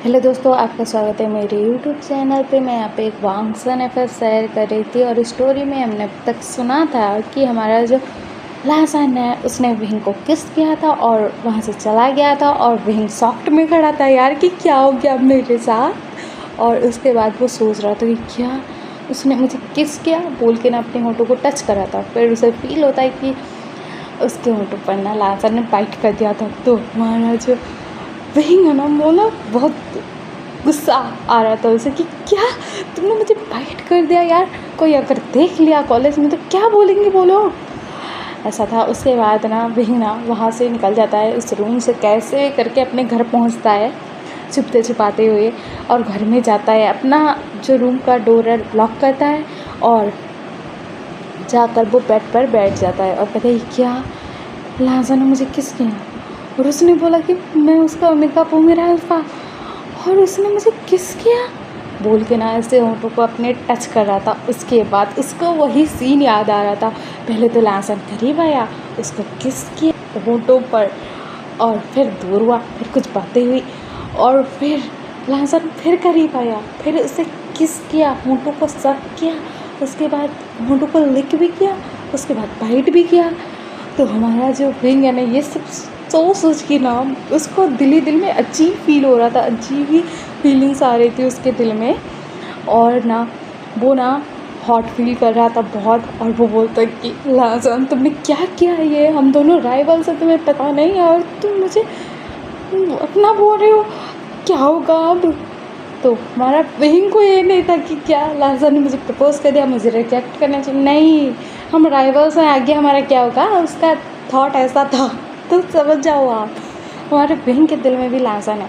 Hello दोस्तों, आपका स्वागत है मेरे यूट्यूब चैनल पे। मैं यहाँ पे एक वांगसन अफेयर शेयर कर रही थी और स्टोरी में हमने अब तक सुना था कि हमारा जो लासन है उसने विंग को किस किया था और वहाँ से चला गया था और विंग सॉफ्ट में खड़ा था यार कि क्या हो गया अब मेरे साथ। और उसके बाद वो सोच रहा था कि क्या उसने मुझे किस किया बोल के ना अपने होठों को टच करा था। फिर उसे फील होता है कि उसके होठों पर ना लासन ने बाइट कर दिया था। तो हमारा जो विंग है ना वो ना बहुत गुस्सा आ रहा था उसे कि क्या तुमने मुझे बाइट कर दिया यार, कोई अगर देख लिया कॉलेज में तो क्या बोलेंगे वो लोग। ऐसा था। उसके बाद ना विंग ना वहाँ से निकल जाता है, उस रूम से कैसे करके अपने घर पहुँचता है छुपते छुपाते हुए, और घर में जाता है, अपना जो रूम का डोर है लॉक करता है और जाकर वो बेड पर बैठ जाता है और कहता है क्या लाजा ने मुझे किस किया। और उसने बोला कि मैं उसका मेकअप हूँ, मेरा अल्फा, और उसने मुझे किस किया बोल के ना ऐसे होंठों को अपने टच कर रहा था। उसके बाद उसको वही सीन याद आ रहा था। पहले तो लासन करीब आया, उसको किस किया होंठों पर, और फिर दूर हुआ, फिर कुछ बातें हुई, और फिर लासन फिर करीब आया, फिर उसे किस किया, होंठों को सक किया, उसके बाद होंठों को लिक भी किया, उसके बाद बाइट भी किया। तो हमारा जो विंग है ना ये सब सोच के ना उसको दिल ही दिल में अजीब फील हो रहा था, अजीब ही फीलिंग्स आ रही थी उसके दिल में। और ना वो ना हॉट फील कर रहा था बहुत। और वो बोलता कि लाजन तुमने क्या किया, ये हम दोनों राइवल्स हैं, तुम्हें पता नहीं है और तुम मुझे अपना बोल रहे हो, क्या होगा अब। तो हमारा विंग को ये नहीं था कि क्या लाजा ने मुझे प्रपोज कर दिया, मुझे रिजेक्ट करना चाहिए, नहीं हम राइवल्स हैं, आगे हमारा क्या होगा, उसका थॉट ऐसा था। तो समझ जाओ आप, हमारे विंग के दिल में भी लाजन है।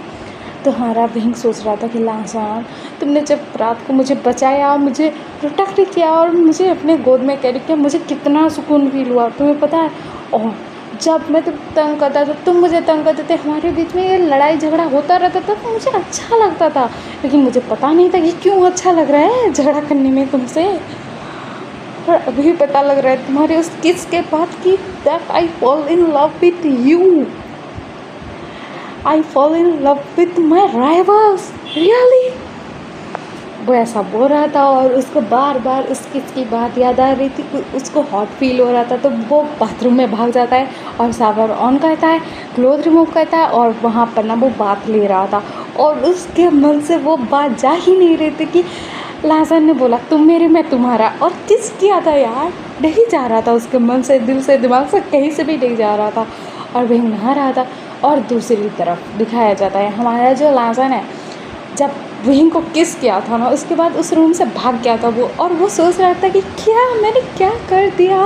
तो हमारा विंग सोच रहा था कि लाजन तुमने जब रात को मुझे बचाया, मुझे प्रोटेक्ट किया और मुझे अपने गोद में कैरी किया, मुझे कितना सुकून फील हुआ तुम्हें पता है। और जब मैं तुम तंग करता था, तुम मुझे तंग करते थे, हमारे बीच में ये लड़ाई झगड़ा होता रहता था तो मुझे अच्छा लगता था, लेकिन मुझे पता नहीं था कि क्यों अच्छा लग रहा है झगड़ा करने में तुमसे। पर अभी पता लग रहा है तुम्हारे उस किस के बाद कि that I fall in love with you, I fall in love with my rivals really. वो ऐसा बोल रहा था और उसको बार बार उस किस की बात याद आ रही थी, उसको हॉट फील हो रहा था। तो वो बाथरूम में भाग जाता है और शावर ऑन करता है, क्लोथ रिमूव करता है, और वहाँ पर ना वो बात ले रहा था और उसके मन से वो बात जा ही नहीं रही थी कि लाजन ने बोला तुम मेरे मैं तुम्हारा, और किस किया था यार, नहीं जा रहा था उसके मन से, दिल से, दिमाग से, कहीं से भी नहीं जा रहा था। और वही नहा रहा था। और दूसरी तरफ दिखाया जाता है हमारा जो लाजन है जब विंग को किस किया था ना उसके बाद उस रूम से भाग गया था वो, और वो सोच रहा था कि क्या मैंने क्या कर दिया,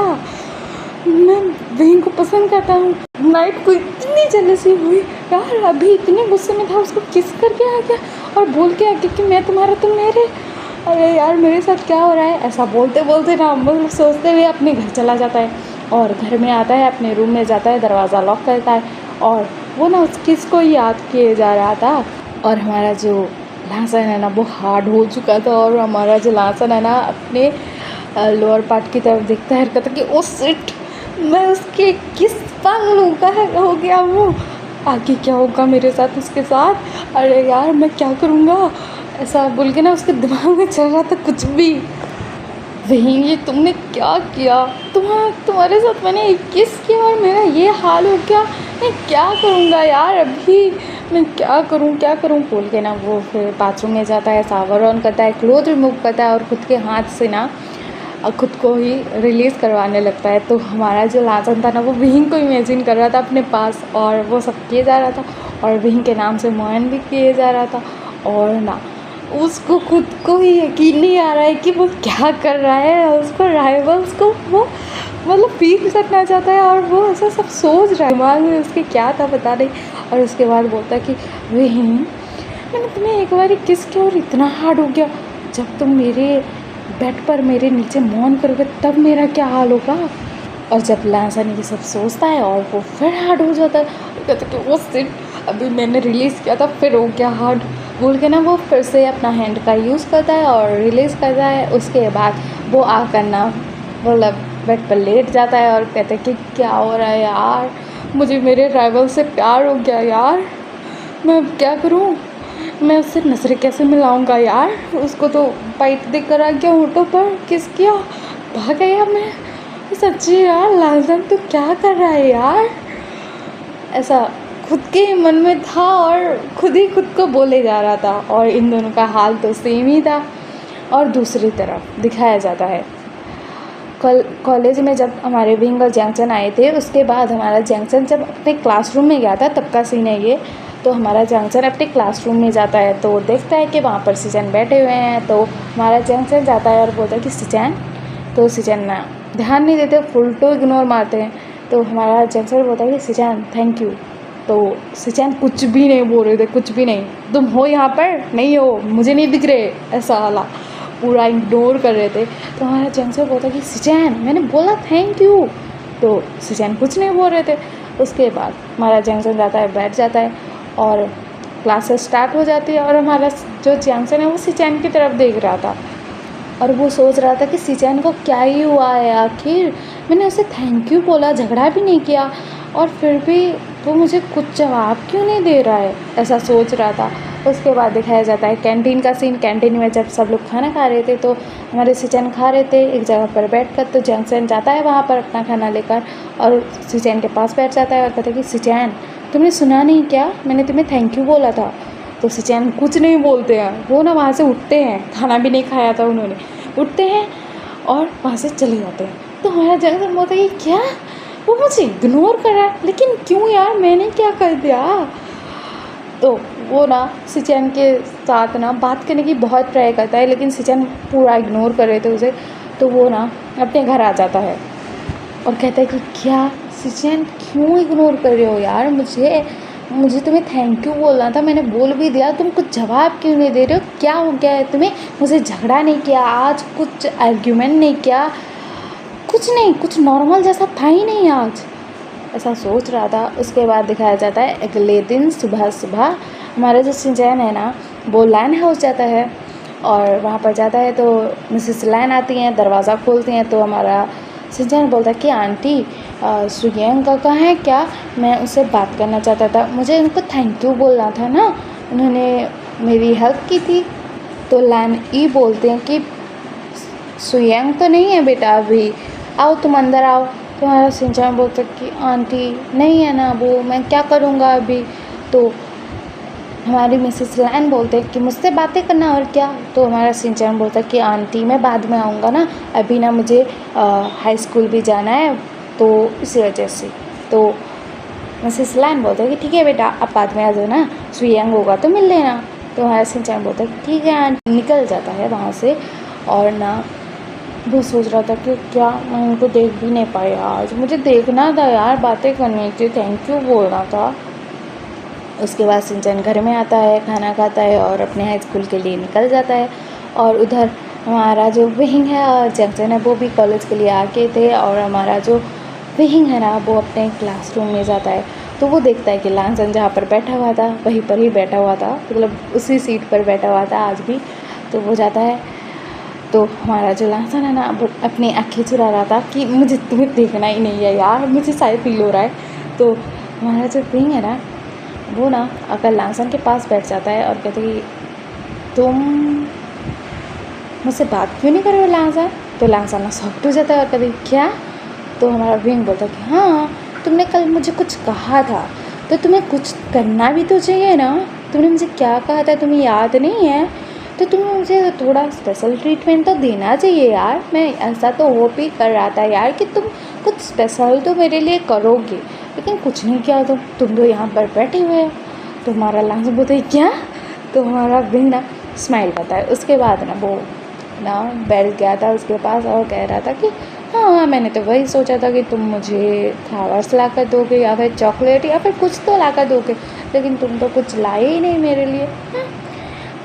मैं विंग को पसंद करता हूँ। नाइट को इतनी जेलसी हुई यार, अभी इतने गुस्से में था, उसको किस करके आ गया और बोल के आ गया कि मैं तुम्हारा तुम मेरे, अरे यार मेरे साथ क्या हो रहा है। ऐसा बोलते बोलते ना मतलब सोचते हुए अपने घर चला जाता है और घर में आता है, अपने रूम में जाता है, दरवाज़ा लॉक करता है और वो ना उस किस को याद किए जा रहा था। और हमारा जो लासन है ना वो हार्ड हो चुका था और हमारा जो लासन है ना अपने लोअर पार्ट की तरफ देखता है, कहता कि ओ शिट, मैं उसके किस पागल हो गया वो, आगे क्या होगा मेरे साथ उसके साथ, अरे यार मैं क्या करूँगा, ऐसा बोल के ना उसके दिमाग में चल रहा था कुछ भी। वही ये तुमने क्या किया, तुम्हारे साथ मैंने किस किया और मेरा ये हाल हो गया, मैं क्या करूँगा यार, अभी मैं क्या करूँ बोल के ना वो फिर बाथरूम में जाता है, शावर ऑन करता है, क्लोथ रिमूव करता है और खुद के हाथ से ना खुद को ही रिलीज़ करवाने लगता है। तो हमारा जो लाजन था ना वो विंग को इमेजिन कर रहा था अपने पास और वो सब किए जा रहा था और विंग के नाम से मोहन भी किए जा रहा था। और ना उसको खुद को ही यकीन नहीं आ रहा है कि वो क्या कर रहा है, उसको राइवल्स को वो मतलब फील करना चाहता है और वो ऐसा सब सोच रहा है, दिमाग में उसके क्या था पता नहीं। और उसके बाद बोलता है कि विंग मैंने तुम्हें एक बार किस किया और इतना हार्ड हो गया, जब तुम मेरे बेड पर मेरे नीचे मौन करोगे तब मेरा क्या हाल होगा। और जब लासन ये सब सोचता है और वो फिर हार्ड हो जाता है, तो कहता है कि वो सिर्फ अभी मैंने रिलीज़ किया था फिर हो गया हार्ड बोल के ना वो फिर से अपना हैंड का यूज़ करता है और रिलीज़ करता है। उसके बाद वो आकर ना मतलब बेड पर लेट जाता है और कहता है कि क्या हो रहा है यार, मुझे मेरे राइवल से प्यार हो गया यार, मैं अब क्या करूँ, मैं उससे नजरें कैसे मिलाऊंगा यार, उसको तो बाइट देख कर आ गया होठों पर, किस किया, भाग गया मैं। सच्ची यार लालचन तू क्या कर रहा है यार, ऐसा खुद के मन में था और खुद ही खुद को बोले जा रहा था। और इन दोनों का हाल तो सेम ही था। और दूसरी तरफ दिखाया जाता है कॉलेज में जब हमारे विंग और जैंक्सन आए थे, उसके बाद हमारा जैंक्सन जब अपने क्लासरूम में गया था, तब का सीन है ये। तो हमारा जैंक्सन अपने क्लासरूम में जाता है तो देखता है कि वहाँ पर सिचन बैठे हुए हैं। तो हमारा जैंक्सन जाता है और बोलता है कि सिचन, तो सिचन ना ध्यान नहीं देते, फुल टू इग्नोर मारते हैं। तो हमारा जैंक्सन बोलता है कि सिचन थैंक यू। तो सिचन कुछ भी नहीं बोल रहे थे, कुछ भी नहीं, तुम हो यहाँ पर नहीं हो, मुझे नहीं दिख रहे, ऐसा वाला पूरा इग्नोर कर रहे थे। तो हमारा जैंक्सन बोलता कि सिचन मैंने बोला थैंक यू। तो सिचन कुछ नहीं बोल रहे थे। उसके बाद हमारा जैंक्सन जाता है, बैठ जाता है और क्लासेस स्टार्ट हो जाती है। और हमारा जो जैंक्सन है वो सिचन की तरफ देख रहा था और वो सोच रहा था कि सिचन को क्या ही हुआ है, आखिर मैंने उसे थैंक यू बोला, झगड़ा भी नहीं किया, और फिर भी वो मुझे कुछ जवाब क्यों नहीं दे रहा है, ऐसा सोच रहा था। उसके बाद दिखाया जाता है कैंटीन का सीन। कैंटीन में जब सब लोग खाना खा रहे थे तो हमारे सिचन खा रहे थे एक जगह पर बैठकर। तो जैंक्सन जाता है वहाँ पर अपना खाना लेकर और सिचन के पास बैठ जाता है और कहता है कि सिचन तुमने सुना नहीं क्या, मैंने तुम्हें थैंक यू बोला था। तो सिचन कुछ नहीं बोलते हैं, वो ना वहाँ से उठते हैं, खाना भी नहीं खाया था उन्होंने, उठते हैं और वहाँ से चले जाते हैं। तो हमारा जैंक्सन बोलता है कि क्या वो मुझे इग्नोर कर रहा है, लेकिन क्यों यार, मैंने क्या कर दिया। तो वो ना सिचन के साथ ना बात करने की बहुत ट्राई करता है, लेकिन सिचन पूरा इग्नोर कर रहे थे उसे। तो वो ना अपने घर आ जाता है और कहता है कि क्या सिचन क्यों इग्नोर कर रहे हो यार, मुझे तुम्हें थैंक यू बोलना था, मैंने बोल भी दिया, तुम कुछ जवाब क्यों नहीं दे रहे हो, क्या हो गया है तुम्हें, मुझे झगड़ा नहीं किया आज, कुछ आर्ग्यूमेंट नहीं किया, कुछ नहीं, कुछ नॉर्मल जैसा था ही नहीं आज, ऐसा सोच रहा था। उसके बाद दिखाया जाता है अगले दिन सुबह सुबह हमारा जो सिंचन है ना वो लाइन हाउस जाता है और वहाँ पर जाता है। तो मिसेस लाइन आती हैं, दरवाज़ा खोलती हैं। तो हमारा सिंचन बोलता है कि आंटी सुयंग का कहाँ है क्या, मैं उससे बात करना चाहता था, मुझे उनको थैंक यू बोलना था ना, उन्होंने मेरी हेल्प की थी। तो लाइन ई बोलते हैं कि सुयंग तो नहीं है बेटा अभी, आओ तुम अंदर आओ। तो हमारा सिंचन बोलता कि आंटी नहीं है ना वो, मैं क्या करूँगा अभी। तो हमारी मिसेस लाइन बोलते हैं कि मुझसे बातें करना और क्या। तो हमारा सिंचन बोलता है कि आंटी मैं बाद में आऊँगा ना, अभी ना मुझे हाई स्कूल भी जाना है तो इसी वजह से। तो मिसेस लाइन बोलते हैं कि ठीक है बेटा आप बाद में आ जाओ ना, सुयंग होगा तो मिल लेना। तो हमारा सिंचन बोलता है ठीक है आंटी, निकल जाता है वहाँ से। और ना वो सोच रहा था कि क्या मैं उनको देख भी नहीं पाया आज, मुझे देखना था यार, बातें करनी थी, थैंक यू बोलना था। उसके बाद सिंचन घर में आता है, खाना खाता है और अपने हाई स्कूल के लिए निकल जाता है। और उधर हमारा जो विंग है और जैक्सन है वो भी कॉलेज के लिए आके थे। और हमारा जो विंग है ना वो अपने क्लासरूम में जाता है। तो वो देखता है कि लांसन जहाँ पर बैठा हुआ था वहीं पर ही बैठा हुआ था, मतलब उसी सीट पर बैठा हुआ था आज भी। तो वो जाता है तो हमारा जो लांसन है ना वो अपनी आँखें चुरा रहा था कि मुझे तुम्हें देखना ही नहीं है यार, मुझे शायद फील हो रहा है। तो हमारा जो विंग है ना वो ना अगर लांसन के पास बैठ जाता है और कहते कि तुम मुझसे बात क्यों नहीं कर रहे हो लांसन। तो लांसन ना शॉक्ड हो जाता है और कहते क्या। तो हमारा विंग बोलता है कि हाँ तुमने कल मुझे कुछ कहा था तो तुम्हें कुछ करना भी तो चाहिए ना, तुमने मुझे क्या कहा था तुम्हें याद नहीं है, तो तुम्हें मुझे थोड़ा स्पेशल ट्रीटमेंट तो देना चाहिए यार, मैं ऐसा तो होप ही कर रहा था यार कि तुम कुछ स्पेशल तो मेरे लिए करोगे, लेकिन कुछ नहीं किया तुम तो यहाँ पर बैठे हुए हो। तो हमारा लांस बोलता है क्या। तो हमारा विंग ना स्माइल करता है। उसके बाद ना वो ना बैठ गया था उसके पास और कह रहा था कि हाँ मैंने तो वही सोचा था कि तुम मुझे फ्लावर्स ला कर दोगे या फिर चॉकलेट या फिर कुछ तो ला कर दोगे, लेकिन तुम तो कुछ लाए ही नहीं मेरे लिए।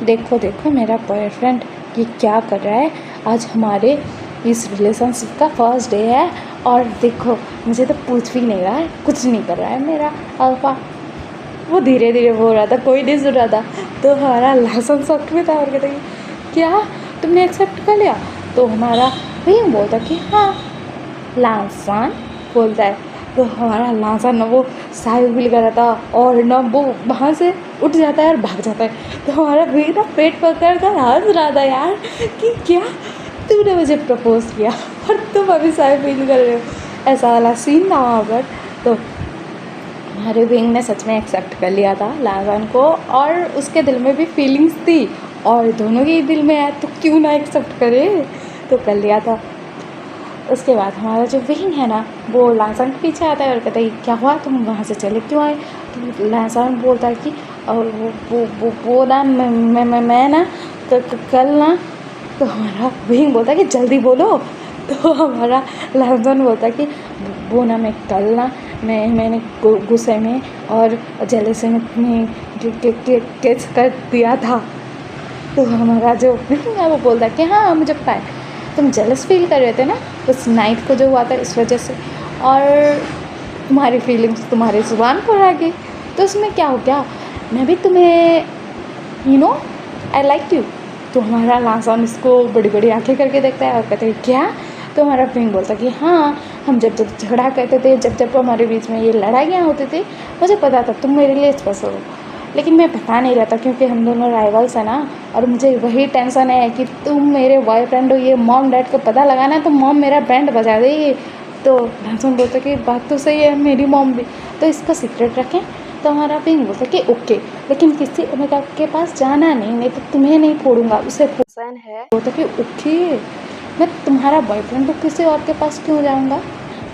देखो देखो मेरा बॉयफ्रेंड ये क्या कर रहा है, आज हमारे इस रिलेशनशिप का फर्स्ट डे है और देखो मुझे तो पूछ भी नहीं रहा है, कुछ नहीं कर रहा है मेरा अल्फा। वो धीरे धीरे बोल रहा था, कोई नहीं सुन रहा था। तो हमारा लासन शॉक्ट में था और कहता क्या तुमने एक्सेप्ट कर लिया। तो हमारा वही बोलता कि हाँ। लासन बोलता है तो हमारा लांसन ना वो साइड फील कर रहा था और ना वो वहाँ से उठ जाता है और भाग जाता है। तो हमारा भी ना पेट पकड़ कर हंस रहा था यार कि क्या तूने मुझे प्रपोज किया और तुम अभी साइड फील कर रहे हो, ऐसा वाला सीन था वहाँ पर। तो हमारे विंग ने सच में एक्सेप्ट कर लिया था लांसन को और उसके दिल में भी फीलिंग्स थी और दोनों के दिल में है तो क्यों ना एक्सेप्ट करे, तो कर लिया था। उसके बाद हमारा जो विंग है ना वो लांसन के पीछे आता है और कहता है क्या हुआ, तुम वहाँ से चले क्यों आए। तो लांसन बोलता है कि और वो ना मैं ना कल ना, तो हमारा विंग बोलता है कि जल्दी बोलो। तो हमारा लांसन बोलता है कि वो ना मैं कल ना मैंने गुस्से में और जेलसी में किस कर दिया था। तो हमारा जो विंग है वो बोलता है कि हाँ मुझे पता है, तुम जेलस फील कर रहे थे ना उस नाइट को जो हुआ था इस वजह से, और तुम्हारी फीलिंग्स तुम्हारी ज़ुबान पर आ गई, तो उसमें क्या हो गया, मैं भी तुम्हें आई लाइक यू। तो हमारा लांसन इसको बड़ी बड़ी आंखें करके देखता है और कहते हैं क्या। तो हमारा विंग बोलता है कि हाँ हम जब जब झगड़ा करते थे, जब जब हमारे बीच में ये लड़ाइयाँ होती थी, मुझे पता था तुम मेरे लिए स्पेशल हो, लेकिन मैं बता नहीं रहता क्योंकि हम दोनों राइवल्स हैं ना, और मुझे वही टेंशन है कि तुम मेरे बॉयफ्रेंड हो, ये मॉम डैड को पता लगाना है तो मॉम मेरा बैंड बजा देगी। तो लांसन बोलता कि बात तो सही है, मेरी मॉम भी, तो इसका सीक्रेट रखें। तो हमारा विंग बोलता कि ओके, लेकिन किसी ओमेगा के पास जाना नहीं तो तुम्हें नहीं फोड़ूंगा, उसे पसंद है। बोलता कि ओके, मैं तुम्हारा बॉयफ्रेंड तो किसी और के पास क्यों जाऊँगा,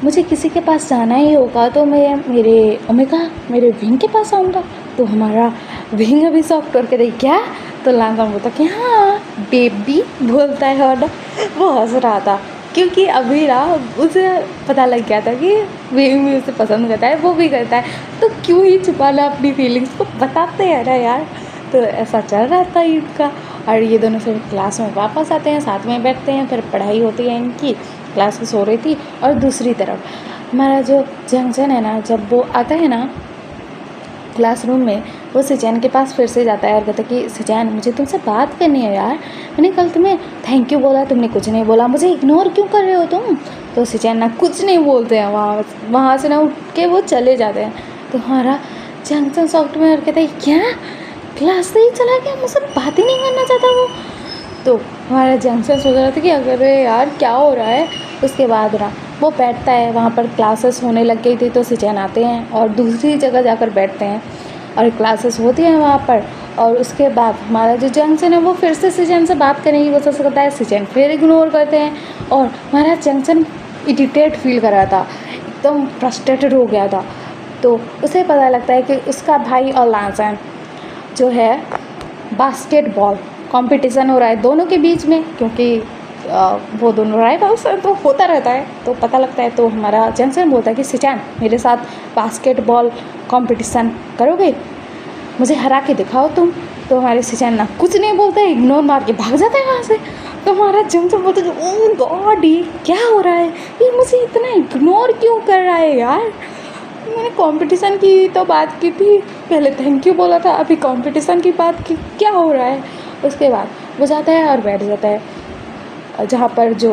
मुझे किसी के पास जाना ही होगा तो मैं मेरे ओमेगा मेरे विंग के पास आऊँगा। तो हमारा विंग अभी सॉफ्ट करके दे क्या। तो लांसन बोलता कि हाँ बेबी बोलता है और वो हंस रहा था क्योंकि अभी ना उसे पता लग गया था कि विंग भी उसे पसंद करता है, वो भी करता है, तो क्यों ही छुपाना अपनी फीलिंग्स को, बताते हैं ना यार। तो ऐसा चल रहा था इनका, और ये दोनों फिर क्लास में वापस आते हैं, साथ में बैठते हैं, फिर पढ़ाई होती है इनकी, क्लास हो रही थी। और दूसरी तरफ हमारा जो जंक्शन है ना, जब वो आता है ना क्लासरूम में, वो सिचैन के पास फिर से जाता है और कहता है कि सिचैन मुझे तुमसे बात करनी है यार, मैंने कल तुम्हें थैंक यू बोला, तुमने कुछ नहीं बोला, मुझे इग्नोर क्यों कर रहे हो तुम। तो सिचैन ना कुछ नहीं बोलते हैं, वहाँ से ना उठ के वो चले जाते हैं। तो हमारा जंक्शन सॉफ्टवेयर कहता है क्या क्लास से ही चला गया, मुझसे बात ही नहीं करना चाहता वो। तो हमारा जंक्शन सोच रहा था कि अरे यार क्या हो रहा है। उसके बाद ना वो बैठता है, वहाँ पर क्लासेस होने लग गई थी तो सिचैन आते हैं और दूसरी जगह जाकर बैठते हैं और क्लासेस होती हैं वहाँ पर। और उसके बाद हमारा जो जंक्शन है वो फिर से सिचैन से बात करने की कोशिश करता है, सिचैन फिर इग्नोर करते हैं और हमारा जंक्शन इरिटेट फील कर रहा था, एकदम फ्रस्ट्रेटेड हो गया था। तो उसे पता लगता है कि उसका भाई और लांसन जो है बास्केटबॉल कंपटीशन हो रहा है दोनों के बीच में, क्योंकि वो दोनों राइवल्स हैं तो होता रहता है, तो पता लगता है। तो हमारा जंक्शन बोलता है कि सिचैन मेरे साथ बास्केटबॉल कंपटीशन करोगे, मुझे हरा के दिखाओ तुम। तो हमारे सिचैन ना कुछ नहीं बोलते, इग्नोर मार के भाग जाता है वहाँ से। तो हमारा जंक्शन बोलता है ओह गॉड ये क्या हो रहा है, ये मुझे इतना इग्नोर क्यों कर रहा है यार, मैंने कंपटीशन की तो बात की थी, पहले थैंक यू बोला था, अभी कंपटीशन की बात की, क्या हो रहा है। उसके बाद वो जाता है और बैठ जाता है जहाँ पर जो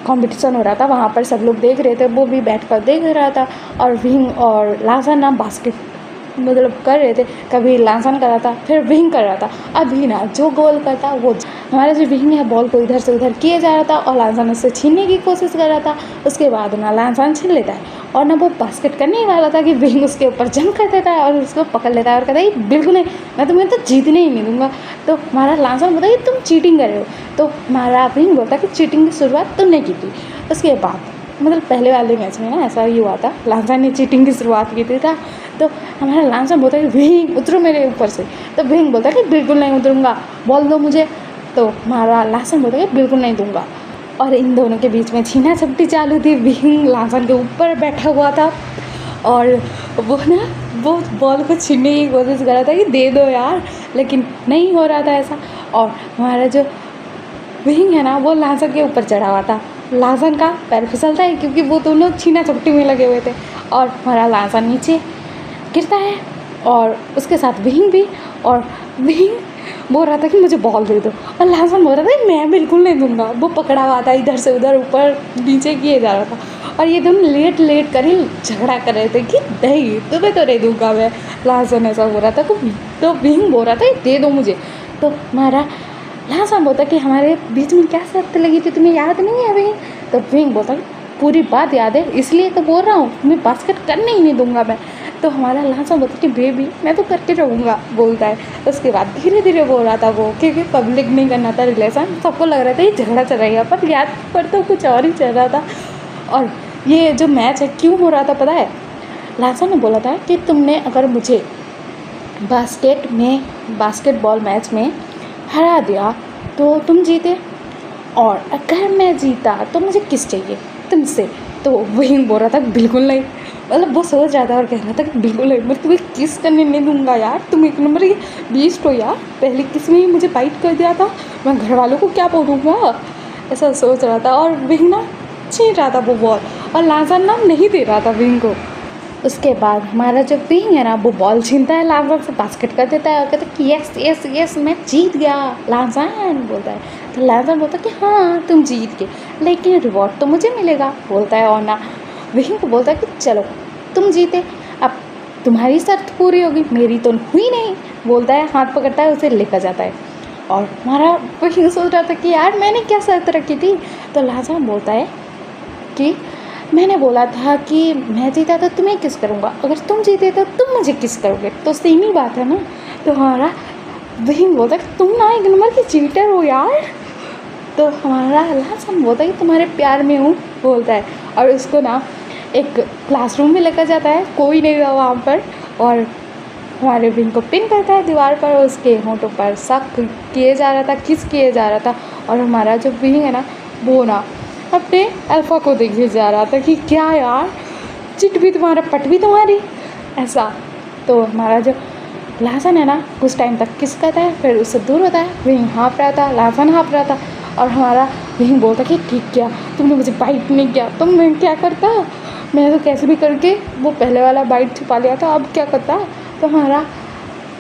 कंपटीशन हो रहा था, वहाँ पर सब लोग देख रहे थे, वो भी बैठ कर देख रहा था। और विंग और लांसन ना बास्केट मतलब कर रहे थे, कभी लांसन कर रहा था फिर विंग कर रहा था। अभी ना जो गोल करता वो हमारा जो विंग है बॉल को इधर से उधर किए जा रहा था और लांसन उससे छीनने की कोशिश कर रहा था। उसके बाद ना लांसन छीन लेता है और ना वो बास्केट करने ही वाला था कि विंग उसके ऊपर जंप कर देता है और उसको पकड़ लेता है और कहता है बिल्कुल नहीं, मैं तुम्हें तो जीतने ही नहीं दूंगा। तो हमारा लांसन बोलता है तुम चीटिंग कर रहे हो। तो हमारा विंग बोलता है कि चीटिंग की शुरुआत तुमने की थी। उसके बाद मतलब पहले वाले मैच में ना ऐसा ही हुआ था, लांसन ने चीटिंग की शुरुआत की थी था। तो हमारा लांसन बोलता है विंग उतरो मेरे ऊपर से। तो विंग बोलता है कि बिल्कुल नहीं उतरूँगा, बॉल दो मुझे। तो हमारा लांसन बोलता है कि बिल्कुल नहीं दूंगा। और इन दोनों के बीच में छीना झपटी चालू थी, विंग लांसन के ऊपर बैठा हुआ था और वो ना वो बॉल को छीनने की कोशिश कर रहा था कि दे दो यार, लेकिन नहीं हो रहा था ऐसा। और हमारा जो विंग है ना वो लांसन के ऊपर चढ़ा हुआ था, लांसन का पैर फिसलता है क्योंकि वो दोनों छीना झपटी में लगे हुए थे और हमारा लांसन नीचे गिरता है और उसके साथ विंग भी। और विंग बोल रहा था कि मुझे बॉल दे दो, और लाजन बोल रहा था मैं बिल्कुल नहीं दूंगा। वो पकड़ा हुआ था, इधर से उधर ऊपर नीचे किए जा रहा था, और ये दोनों लेट लेट कर ही झगड़ा कर रहे थे कि नहीं तुम्हें तो नहीं दूंगा मैं। लाजन ऐसा बोल रहा था तो विंग बोल रहा था दे दो मुझे। तो हमारा लाजन बोलता कि हमारे बीच में क्या शर्त लगी थी तुम्हें याद नहीं है विंग? तो विंग बोलता पूरी बात याद है, इसलिए तो बोल रहा हूँ तुम्हें बास्केट करने ही नहीं दूंगा मैं। तो हमारा लाजन बोलता कि बेबी मैं तो करके रहूँगा बोलता है। उसके बाद धीरे धीरे बोल रहा था वो, क्योंकि पब्लिक नहीं करना था रिलेशन, सबको लग रहा था ये झगड़ा चल रहा है, पर याद पर तो कुछ और ही चल रहा था। और ये जो मैच है क्यों हो रहा था पता है? लाजन ने बोला था कि तुमने अगर मुझे बास्केटबॉल मैच में हरा दिया तो तुम जीते, और अगर मैं जीता तो मुझे किस चाहिए तुमसे? तो वही बोल रहा था बिल्कुल नहीं, मतलब वो सोच रहा था और कह रहा था कि बिल्कुल नहीं, मैं तुम्हें किस करने नहीं दूंगा यार, तुम एक नंबर की बीस्ट हो यार, पहले किस में ही मुझे बाइट कर दिया था, मैं घर वालों को क्या बोलूँगा, ऐसा सोच रहा था। और विंग ना छीन रहा था वो बॉल, और लाजन ना नहीं दे रहा था विंग को। उसके बाद हमारा जो विंग है ना वो बॉल छीनता है लाजन से, बास्केट कर देता है और कहता है कि यस यस यस मैं जीत गया। लाजन बोलता है, तो लाजन बोलता है कि हाँ तुम जीत गए, लेकिन रिवॉर्ड तो मुझे मिलेगा बोलता है। और ना विंग को बोलता है कि चलो तुम जीते, अब तुम्हारी शर्त पूरी होगी, मेरी तो हुई नहीं बोलता है। हाथ पकड़ता है, उसे लेकर जाता है। और हमारा विंग सोच रहा था कि यार मैंने क्या शर्त रखी थी? तो लाजन बोलता है कि मैंने बोला था कि मैं जीता तो तुम्हें किस करूँगा, अगर तुम जीते तो तुम मुझे किस करोगे, तो सेम ही बात है ना। तो हमारा विंग बोलता है कि तुम ना एक नंबर की चीटर हो यार। तो हमारा लाजन बोलता है कि तुम्हारे प्यार में हूँ बोलता है, और उसको ना एक क्लासरूम में लेकर जाता है, कोई नहीं था वहाँ पर, और हमारे विंग को पिन करता है दीवार पर, उसके होंठों पर शक किए जा रहा था, किस किए जा रहा था। और हमारा जो विंग है ना वो ना अपने अल्फ़ा को देखे जा रहा था कि क्या यार, चिट भी तुम्हारा पट भी तुम्हारी, ऐसा। तो हमारा जो लाजन है ना कुछ टाइम तक किस करता है, फिर उससे दूर होता है, विंग हाँफ रहा था, लाजन हाँफ रहा था, और हमारा विंग बोलता कि ठीक किया तुमने मुझे बाइट नहीं किया, तो मैं क्या करता, मैं तो कैसे भी करके वो पहले वाला बाइट छुपा लिया था, अब क्या करता। तो हमारा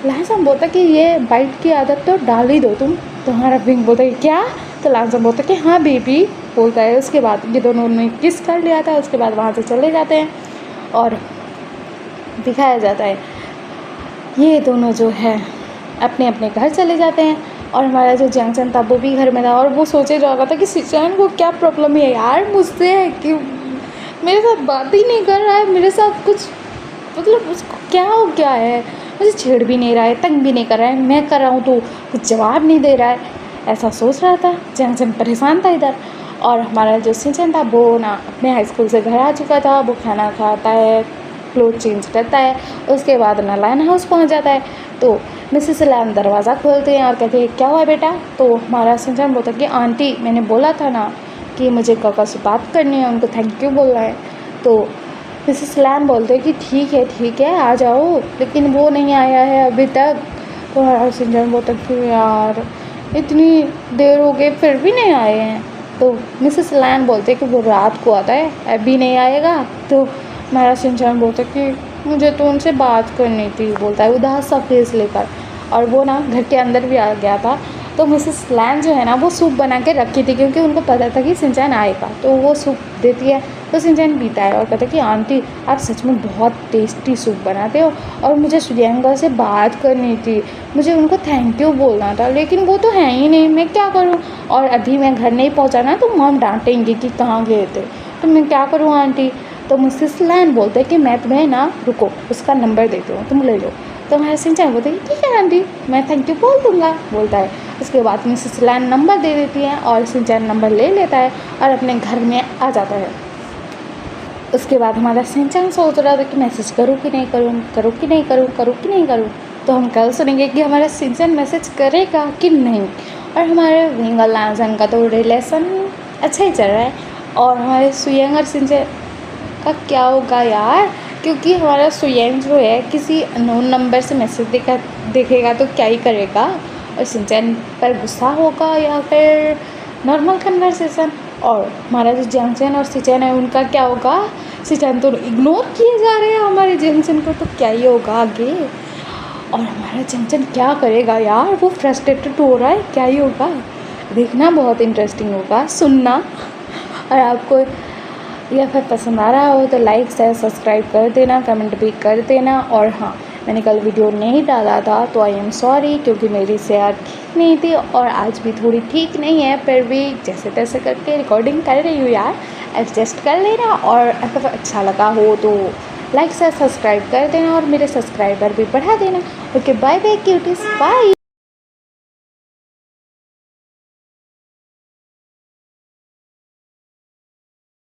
लाजन बोलता कि ये बाइट की आदत तो डाल ही दो तुम। तो हमारा विंग बोलता कि क्या? तो लाजन बोलता कि हाँ बेबी बोलता है। उसके बाद ये दोनों ने किस कर लिया था, उसके बाद वहाँ से चले जाते हैं, और दिखाया जाता है ये दोनों जो है अपने अपने घर चले जाते हैं। और हमारा जो जंक्शन था वो भी घर में था, और वो सोचे जा रहा था कि सिचन को क्या प्रॉब्लम है यार मुझसे, कि मेरे साथ बात ही नहीं कर रहा है, मेरे साथ कुछ मतलब उसको क्या हो गया है, मुझे छेड़ भी नहीं रहा है, तंग भी नहीं कर रहा है, मैं कर रहा हूँ तो कुछ जवाब नहीं दे रहा है, ऐसा सोच रहा था। जंक्शन परेशान था इधर। और हमारा जो सिंचन था वो ना अपने हाई स्कूल से घर आ चुका था, वो खाना खाता है, क्लोथ चेंज करता है, उसके बाद ना लाइन हाउस पहुँच जाता है। तो मिसेस लैम दरवाज़ा खोलते हैं और कहते हैं क्या हुआ बेटा? तो हमारा सिंचन बोलता कि आंटी मैंने बोला था ना कि मुझे काका से बात करनी है, उनको थैंक यू बोलना है। तो मिसेस लैम बोलते हैं कि ठीक है आ जाओ, लेकिन वो नहीं आया है अभी तक। तो हमारा सिंचन बोलता कि यार इतनी देर हो गई फिर भी नहीं आए हैं। तो मिसेस लैन बोलते कि वो रात को आता है, अभी नहीं आएगा। तो हमारा सिंचन बोलता कि मुझे तो उनसे बात करनी थी बोलता है उदास सा फेस लेकर। और वो ना घर के अंदर भी आ गया था। तो मिसेस लैन जो है ना वो सूप बना के रखी थी, क्योंकि उनको पता था कि सिंचन आएगा, तो वो सूप देती है। तो सिंचन पीता है और कहता है कि आंटी आप सच में बहुत टेस्टी सूप बनाते हो, और मुझे सुजैंगा से बात करनी थी, मुझे उनको थैंक यू बोलना था, लेकिन वो तो है ही नहीं, मैं क्या करूं? और अभी मैं घर नहीं पहुंचा ना तो मॉम डांटेंगी कि कहाँ गए थे, तो मैं क्या करूं आंटी? तो मिसेस लैन बोलते हैं कि मैं तुम्हें ना रुको उसका नंबर देती हूँ, तुम ले लो। तो हमारे सिंचन बोलते हैं ठीक है आंटी मैं थैंक यू बोल दूँगा बोलता है। उसके बाद मिसेस लैन नंबर दे देती है और सिंचन नंबर ले लेता है और अपने घर में आ जाता है। उसके बाद हमारा सिंचन सोच रहा था कि मैसेज करूँ कि नहीं करूँ, करूँ कि नहीं करूँ, करूँ कि नहीं करूँ। तो हम कल सुनेंगे कि हमारा सिंचन मैसेज करेगा कि नहीं। और हमारे विंग और लाजन का तो रिलेशन अच्छा ही चल रहा है, और हमारे सुयंग और सिंचन का क्या होगा यार, क्योंकि हमारा सुयंग जो है किसी अननोन नंबर से मैसेज देखेगा तो क्या ही करेगा, और सिंचन पर गुस्सा होगा या फिर नॉर्मल कन्वर्सेशन। और हमारा जो जंक्शन और सिंचन है उनका क्या होगा, सिंचन तो इग्नोर किए जा रहे हैं हमारे जंक्शन को, तो क्या ही होगा आगे। और हमारा चंचन क्या करेगा यार, वो फ्रस्ट्रेटेड हो रहा है, क्या ही होगा देखना, बहुत इंटरेस्टिंग होगा सुनना। और आपको या फिर पसंद आ रहा हो तो लाइक शेयर सब्सक्राइब कर देना, कमेंट भी कर देना। और हाँ, मैंने कल वीडियो नहीं डाला था तो आई एम सॉरी, क्योंकि मेरी सेहत ठीक नहीं थी और आज भी थोड़ी ठीक नहीं है, फिर भी जैसे तैसे करके रिकॉर्डिंग कर रही हूँ यार, एडजस्ट कर लेना। और अगर अच्छा लगा हो तो लाइक शेयर सब्सक्राइब कर देना और मेरे सब्सक्राइबर भी बढ़ा देना। Okay bye bye cuties, bye.